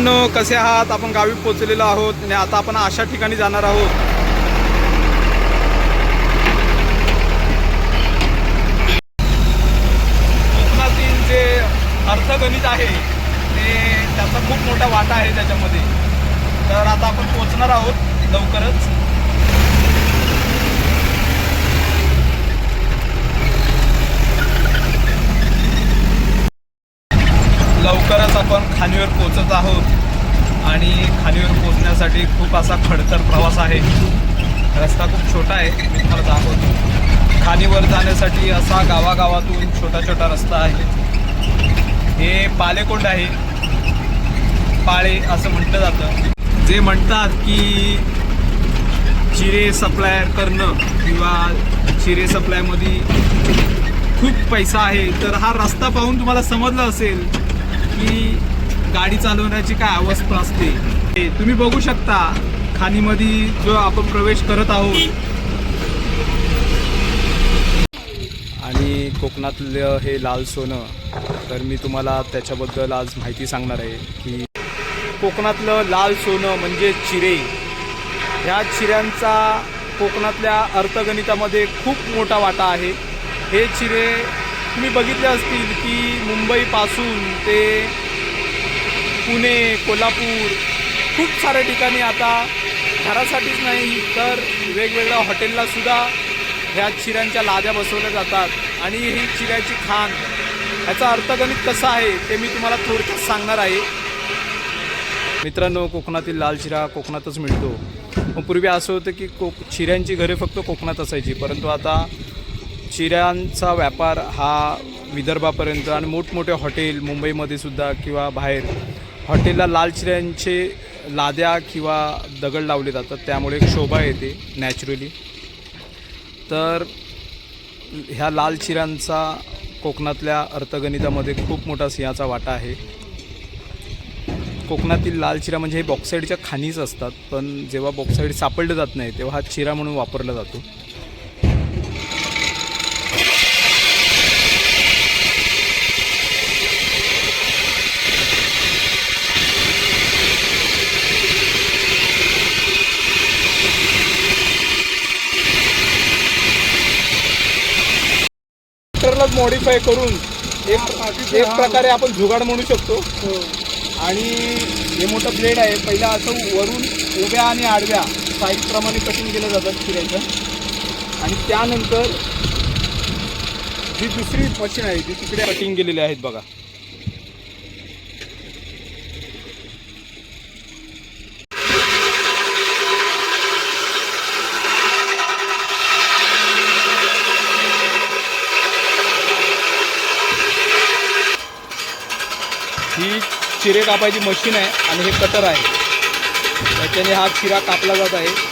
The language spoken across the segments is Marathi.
कसे आहात? आपण गावी पोहोचलेलो आहोत आणि आता आपण अशा ठिकाणी जाणार आहोत कोकणातील जे अर्थगणित आहे ते त्याचा खूप मोठा वाटा आहे त्याच्यामध्ये. तर आता आपण पोहोचणार आहोत लवकरच. लवकरच आपण खाणीवर पोहोचत आहोत आणि खाणीवर पोहोचण्यासाठी खूप असा खडतर प्रवास आहे. रस्ता खूप छोटा आहे, मी तुम्हाला दाखवतो. खाणीवर जाण्यासाठी असा गावागावातून छोटा छोटा रस्ता आहे. हे पालेकोंड आहे, पाळे असं म्हटलं जातं. जे म्हणतात की चिरे सप्लायर करणं किंवा चिरे सप्लायमध्ये खूप पैसा आहे, तर हा रस्ता पाहून तुम्हाला समजलं असेल की गाडी चालवण्याची काय अवस्था असते. तुम्ही बघू शकता खाणीमध्ये जो आपण प्रवेश करत आहोत. आणि कोकणातलं हे लाल सोनं, तर मी तुम्हाला त्याच्याबद्दल आज माहिती सांगणार आहे की कोकणातलं लाल सोनं म्हणजे चिरे. ह्या चिऱ्यांचा कोकणातल्या अर्थगणितामध्ये खूप मोठा वाटा आहे. हे चिरे तुम्ही बघितले असतील की मुंबईपासून ते पुणे, कोल्हापूर खूप साऱ्या ठिकाणी आता घरासाठीच नाही तर वेगवेगळ्या हॉटेललासुद्धा ह्या चिऱ्यांच्या लाद्या बसवल्या जातात. आणि ही चिऱ्याची खाण, ह्याचा अर्थगणित कसं आहे ते मी तुम्हाला थोडक्यात सांगणार आहे. मित्रांनो, कोकणातील लाल चिरा कोकणातच मिळतो. मग पूर्वी असं होतं की चिऱ्यांची घरे फक्त कोकणात असायची, परंतु आता चिऱ्यांचा व्यापार हा विदर्भापर्यंत आणि मोठमोठे हॉटेल मुंबईमध्ये सुद्धा किंवा बाहेर हॉटेलला लाल चिऱ्यांचे लाद्या किंवा दगड लावले जातात. त्यामुळे एक शोभा येते नॅचरली. तर ह्या लाल चिऱ्यांचा कोकणातल्या अर्थगणितामध्ये खूप मोठा सिंहाचा वाटा आहे. कोकणातील लाल चिरा म्हणजे हे बॉक्साईडच्या खाणीच असतात, पण जेव्हा बॉक्साईड सापडलं जात नाही तेव्हा हा चिरा म्हणून वापरला जातो. मॉडिफाय करून एक प्रकारे आपण जुगाड म्हणू शकतो. आणि हे मोठं ब्लेड आहे. पहिला असं वरून उभ्या आणि आडव्या साईजप्रमाणे कटिंग केलं जातं चिऱ्याचं. आणि त्यानंतर जी दुसरी मशीन आहे ती तिकडे कटिंग केलेली आहेत बघा. ही चिरे कापायची मशीन आहे आणि हे कटर आहे, त्याच्याने हा चिरा कापला जात आहे.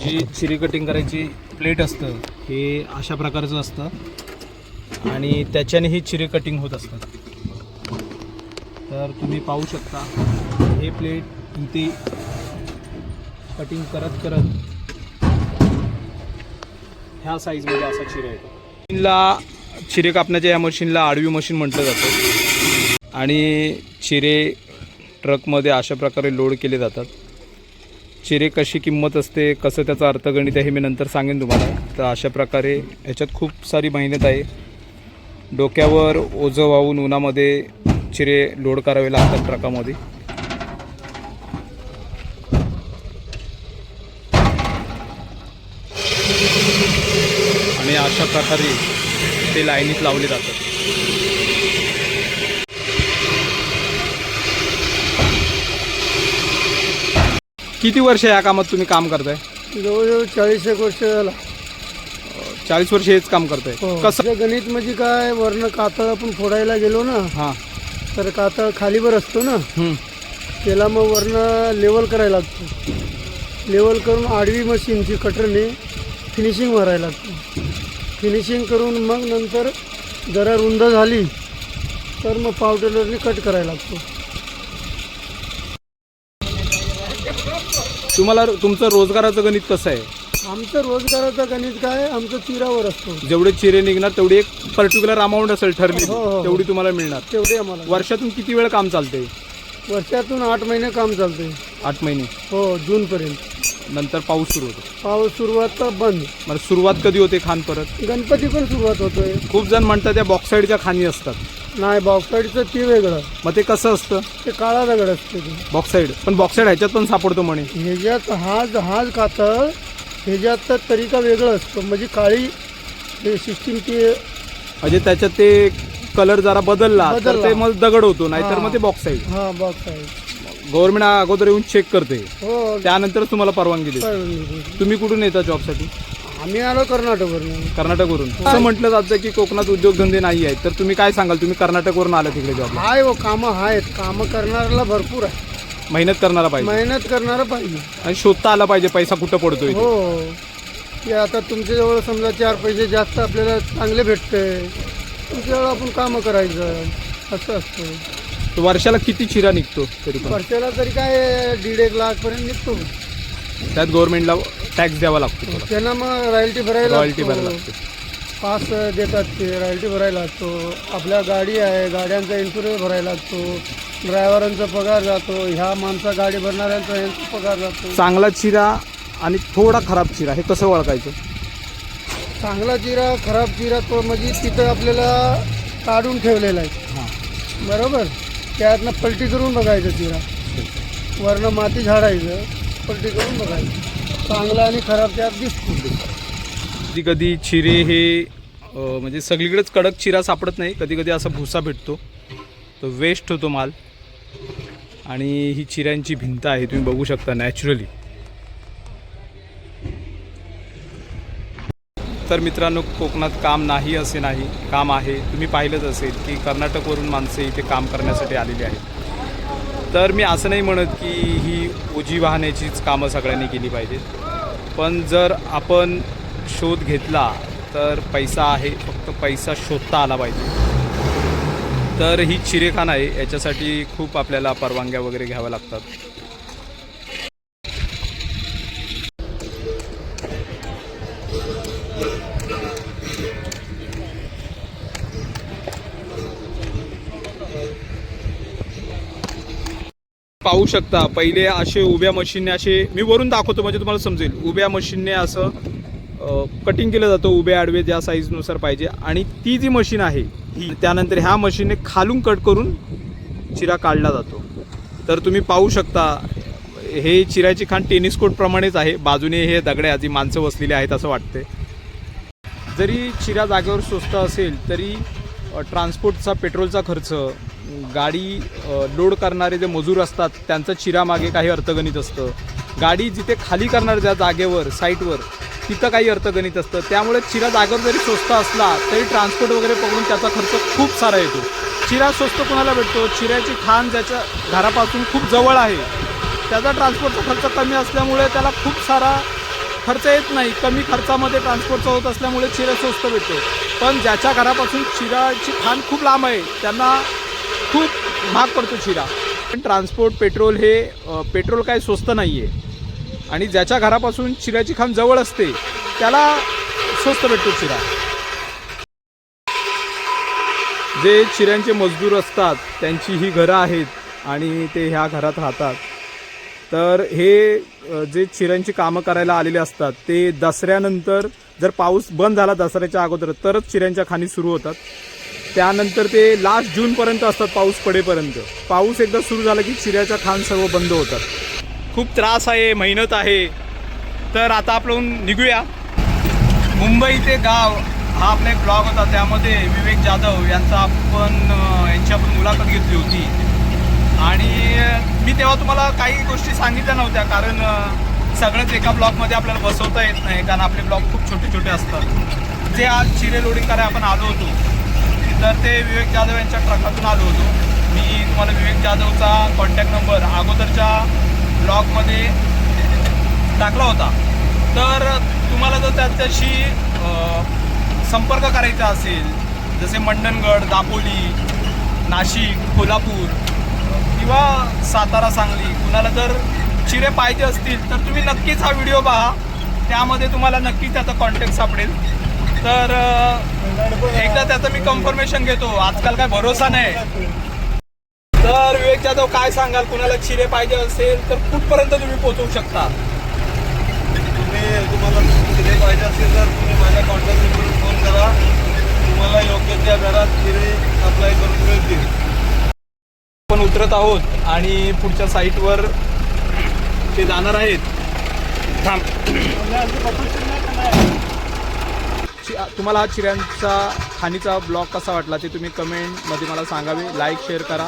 जी चिरी कटिंग करायची प्लेट असतं हे अशा प्रकारचं असतं आणि त्याच्याने ही चिरे कटिंग होत असतात. तर तुम्ही पाहू शकता हे प्लेट इथे कटिंग करत करत ह्या साईजमध्ये असा चिरा येतो. मशीनला चिरे कापण्याच्या या मशीनला आडवी मशीन म्हटलं जातं. आणि चिरे ट्रकमध्ये अशा प्रकारे लोड केले जातात. चिरे कशी किंमत असते, कसं त्याचा अर्थगणित आहे हे मी नंतर सांगेन तुम्हाला. तर अशा प्रकारे ह्याच्यात खूप सारी मेहनत आहे. डोक्यावर ओझं वाहून उन्हामध्ये चिरे लोड करावे लागतात ट्रकामध्ये. आणि अशा प्रकारे ते लाईनीत लावले जातात. किती वर्ष या कामात तुम्ही काम करताय? जवळजवळ 40 वर्ष झाला. 40 वर्ष हेच काम करताय. कसं गणित म्हणजे काय, वर्ण कातळ आपण फोडायला गेलो ना, हां, तर कातळ खालीवर असतो ना, त्याला मग वर्ण लेवल करायला लागतो. लेवल करून आडवी मशीनची कटरने फिनिशिंग मारायला लागतो. फिनिशिंग करून मग नंतर जरा रुंद झाली तर मग पावडरने कट करायला लागतो. तुम्हाला तुमचं रोजगाराचं गणित कसं आहे? आमचं रोजगाराचं गणित काय, आमचं चिरावर असतो. जेवढे चिरे निघणार तेवढी एक पर्टिक्युलर अमाऊंट असेल ठरली, हो, हो. तेवढी तुम्हाला मिळणार. तेवढे आम्हाला वर्षातून किती वेळ काम चालते? वर्षातून 8 महिने काम चालते. 8 महिने. हो, जूनपर्यंत. नंतर पाऊस सुरू होतो. पाऊस सुरुवात तर बंद. मग सुरुवात कधी होते खाण परत? गणपती पण सुरुवात होतोय. खूप जण म्हणतात त्या बॉक्साईडच्या खाणी असतात. नाही, बॉक्साईडचं ती वेगळं. मग ते कसं असतं? ते काळा दगड असते ते बॉक्साईड. पण बॉक्साईड ह्याच्यात पण सापडतो म्हणे. ह्याच्यात हाज कातळ, ह्याच्यात तर तरीका वेगळं असतं. म्हणजे काळी सिस्टीम ती म्हणजे त्याच्यात ते कलर जरा बदलला तर ते मग दगड होतो, नाहीतर मग ते बॉक्साईड. हा, बॉक्साईड. गव्हर्नमेंट अगोदर येऊन चेक करते, हो. त्यानंतर तुम्हाला परवानगी देते. तुम्ही कुठून येता जॉबसाठी? आम्ही आलो कर्नाटकवरून. कर्नाटकवरून. असं म्हटलं जातं की कोकणात उद्योगधंदे नाही आहेत, तर तुम्ही काय सांगाल? तुम्ही कर्नाटकवरून आला तिकडे जॉबला. हाय, हो, कामं आहेत. कामं करणाऱ्याला भरपूर आहे. मेहनत करणारा पाहिजे. मेहनत करणारा पाहिजे आणि शोधता आला पाहिजे पैसा कुठं पडतोय. हो. की आता तुमच्याजवळ समजा 4 पैसे जास्त आपल्याला चांगले भेटते, तुमच्याजवळ आपण कामं करायचं, असं असतं. तो वर्षाला किती चिरा निघतो तरी पण? वर्षाला तरी काय 1.5-1 लाखपर्यंत निघतो. त्यात गव्हर्नमेंटला टॅक्स द्यावा लागतो. त्यांना मग रॉयल्टी भरायला रॉयल्टी भरायला लागते. पास देतात ते, रॉयल्टी भरायला लागतो. आपल्या गाडी आहे, गाड्यांचा इन्शुरन्स भरायला लागतो. ड्रायव्हरांचा पगार जातो. ह्या माणसा गाडी भरणाऱ्यांचा यांचा पगार जातो. चांगला चिरा आणि थोडा खराब चिरा हे कसं ओळखायचं? चांगला चिरा, खराब चिरा तो म्हणजे तिथं आपल्याला काढून ठेवलेला आहे. बरोबर. त्यातनं पलटी करून बघायचं चिरा, वरनं माती झाडायचं, पलटी करून बघायचं. चांगला आणि खराब त्यात दिसतो. कधी कधी चिरे हे म्हणजे सगळीकडेच कडक चिरा सापडत नाही. कधी कधी असा भुसा भेटतो, तो वेस्ट होतो माल. आणि ही चिऱ्यांची भिंत आहे, तुम्ही बघू शकता नॅचरली. तर मित्रांनो, कोकणात काम नाही असे नाही, काम आहे. तुम्ही पाहिलंच असेल की कर्नाटकवरून माणसे इथे काम करण्यासाठी आलेली आहेत. तर मी असं नाही म्हणत की ही ओझी वाहण्याचीच कामं सगळ्यांनी केली पाहिजेत, पण जर आपण शोध घेतला तर पैसा आहे, फक्त पैसा शोधता आला पाहिजे. तर ही चिरेखान आहे, याच्यासाठी खूप आपल्याला परवानग्या वगैरे घ्याव्या लागतात. पाहू शकता पहिले असे उभ्या मशीनने, असे मी वरून दाखवतो म्हणजे तुम्हाला समजेल. उभ्या मशीनने असं कटिंग केलं जातं, उभे आडवे ज्या साईजनुसार पाहिजे. आणि ती जी मशीन आहे ही, त्यानंतर ह्या मशीनने खालून कट करून चिरा काढला जातो. तर तुम्ही पाहू शकता हे चिऱ्याची खाण टेनिस कोर्टप्रमाणेच आहे. बाजूने हे दगडे आधी माणसं बसलेली आहेत असं वाटते. जरी चिरा जागेवर स्वस्त असेल तरी ट्रान्सपोर्टचा, पेट्रोलचा खर्च, गाडी लोड करणारे जे मजूर असतात त्यांचं चिरामागे काही अर्थगणित असतं. गाडी जिथे खाली करणार ज्या जागेवर, साईटवर, तिथं काही अर्थगणित असतं. त्यामुळे चिरा जागेवर जरी स्वस्त असला तरी ट्रान्सपोर्ट वगैरे पकडून त्याचा खर्च खूप सारा येतो. चिरा स्वस्त कोणाला भेटतो? चिऱ्याची खाण ज्याच्या घरापासून खूप जवळ आहे त्याचा ट्रान्सपोर्टचा खर्च कमी असल्यामुळे त्याला खूप सारा खर्च येत नाही. कमी खर्चामध्ये ट्रान्सपोर्टचा होत असल्यामुळे चिरा स्वस्त भेटतो. पण ज्याच्या घरापासून चिराची खाण खूप लांब आहे त्यांना खूप महाग पडतो चिरा. पण ट्रान्सपोर्ट, पेट्रोल हे पेट्रोल काय स्वस्त नाही आहे. आणि ज्याच्या घरापासून चिऱ्याची खाण जवळ असते त्याला स्वस्त भेटतो चिरा. जे चिऱ्यांचे मजदूर असतात त्यांची ही घरं आहेत आणि ते ह्या घरात राहतात. तर हे जे चिऱ्यांची कामं करायला आलेले असतात ते दसऱ्यानंतर, जर पाऊस बंद झाला दसऱ्याच्या अगोदर, तरच चिऱ्यांच्या खाणी सुरू होतात. त्यानंतर ते लास्ट जूनपर्यंत असतात, पाऊस पडेपर्यंत. पाऊस एकदा सुरू झाला की चिऱ्याच्या खाण सर्व बंद होतात. खूप त्रास आहे, मेहनत आहे. तर आता आपण निघूया. मुंबई ते गाव हा आपला एक ब्लॉग होता, त्यामध्ये विवेक जाधव यांची आपण मुलाखत घेतली होती. आणि मी तेव्हा तुम्हाला काही गोष्टी सांगितल्या नव्हत्या, कारण सगळंच एका ब्लॉगमध्ये आपल्याला बसवता येत नाही, कारण आपले ब्लॉग खूप छोटे छोटे असतात. जे आज चिरे लोडिंग करायला आपण आलो होतो, तर ते विवेक जाधव यांच्या ट्रकातून आलो होतो. मी तुम्हाला विवेक जाधवचा कॉन्टॅक्ट नंबर अगोदरच्या ब्लॉगमध्ये टाकला होता. तर तुम्हाला जर त्याच्याशी संपर्क करायचा असेल, जसे मंडणगड, दापोली, नाशिक, कोल्हापूर किंवा सातारा, सांगली, कुणाला जर चिरे पाहिजे असतील तर तुम्ही नक्कीच हा व्हिडिओ पहा. त्यामध्ये तुम्हाला नक्कीच त्याचा कॉन्टॅक्ट सापडेल. तर एकदा त्याचं मी कन्फर्मेशन घेतो. आजकाल काय भरोसा नाही. तर विवेक जाधव, काय सांगाल, कुणाला चिरे पाहिजे असेल तर कुठपर्यंत तुम्ही पोहोचवू शकता? तुम्हाला चिरे पाहिजे असेल तर तुम्ही माझ्या कॉन्टॅक्ट नंबरवर फोन करा. तुम्हाला योग्य त्या दरात चिरे अप्लाय करून मिळतील. आपण उतरत आहोत आणि पुढच्या साईटवर ते जाणार आहेत. तुम्हाला हा चिऱ्यांचा खाणीचा ब्लॉग कसा वाटला ते तुम्ही कमेंटमध्ये मला सांगावे. लाईक शेअर करा.